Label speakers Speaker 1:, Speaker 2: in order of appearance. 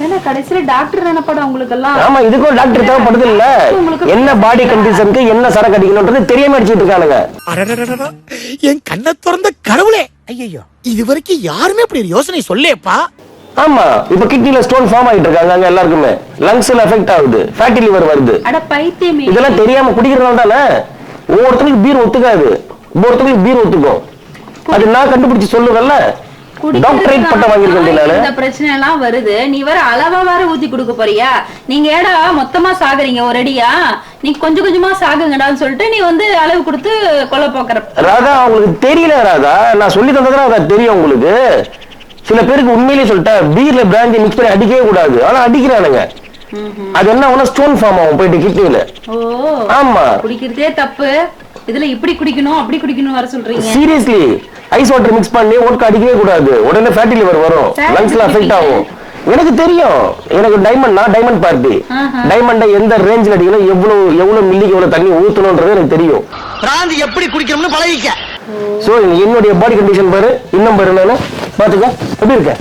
Speaker 1: ஏன்னா கடைசியில டாக்டர் நினைப்படும் உங்களுக்கு எல்லாம்.
Speaker 2: ஆமா, இதுக்கும் டாக்டர் தேவைப்படுது இல்ல. என்ன பாடி கண்டிஷனுக்கு என்ன சரக்கு அடிக்கணும்ன்றது தெரியாம அடிச்சிட்டு இருக்கானுங்க.
Speaker 3: என் கண்ணை திறந்த கடவுளே, ஐயோ இது வரைக்கும் யாருமே அப்படி ஒரு யோசனை சொல்லேப்பா.
Speaker 2: ஆமா, இப்ப கிட்னில ஸ்டோன் ஃபார்ம் ஆயிட்டு இருக்காங்க அங்க எல்லாருக்குமே. லங்ஸ்ல எஃபெக்ட் ஆகுது, ஃபேட்டி லிவர் வருது.
Speaker 1: அட பைத்தியமே,
Speaker 2: இதெல்லாம் தெரியாம குடிக்கிறதால தானே. ஒவ்வொருத்தருக்கு பீர் ஒத்துக்காது, ஒவ்வொருத்தருக்கு பீர் ஒத்துக்கும். அது நான் கண்டுபிடிச்சு சொல்லுவேன்ல. டாக்டரேட் பட்டம் வாங்கிருக்கேன்.
Speaker 1: இந்த பிரச்சனை எல்லாம் வருது, நீ வேற அளவா வேற ஊத்தி கொடுக்க போறியா? நீங்க ஏடா மொத்தமா சாகுறீங்க ஒரு அடியா? நீ கொஞ்சம் கொஞ்சமா சாகுங்கடான்னு சொல்லிட்டு நீ வந்து அளவு கொடுத்து கொலை போக்குற.
Speaker 2: ராதா, அவங்களுக்கு தெரியல ராதா, நான் சொல்லி தந்ததுனா அதான் தெரியும் உங்களுக்கு. சில பேருக்கு உண்மையிலேயே சொல்லிட்டேன், பீர்ல பிராந்தி மிக்ஸ் பண்ணி அடிக்கவே கூடாது, ஆனா அடிக்கிறானுங்க. அது என்ன ஸ்டோன் ஃபார்ம் ஆகும் போயிட்டு கிட்னில. ஆமா,
Speaker 1: குடிக்கிறதே தப்பு, இதுல இப்படி குடிக்கணும் அப்படி குடிக்கணும் வர சொல்றீங்க.
Speaker 2: சீரியஸ்லி, ஐஸ் வாட்டர் மிக்ஸ் பண்ணி ஓட்கா அடிக்கவே கூடாது, உடனே ஃபேட்டி லிவர் வரும், லங்ஸ்ல அஃபெக்ட் ஆகும். எனக்கு தெரியும், எனக்கு டைமண்ட் பார்ட்டி. டைமண்ட எந்த ரேஞ்சில் அடிக்கணும், எவ்வளவு மில்லிக்கு எவ்வளவு தண்ணி ஊத்தணும்ன்றது எனக்கு தெரியும்.
Speaker 3: பிராந்தி எப்படி குடிக்கணும்னு பழகிக்க.
Speaker 2: சோ என்னுடைய பாடி கண்டிஷன் பாரு, இன்னும் பாரு, நானு பாத்துக்க எப்படி இருக்க.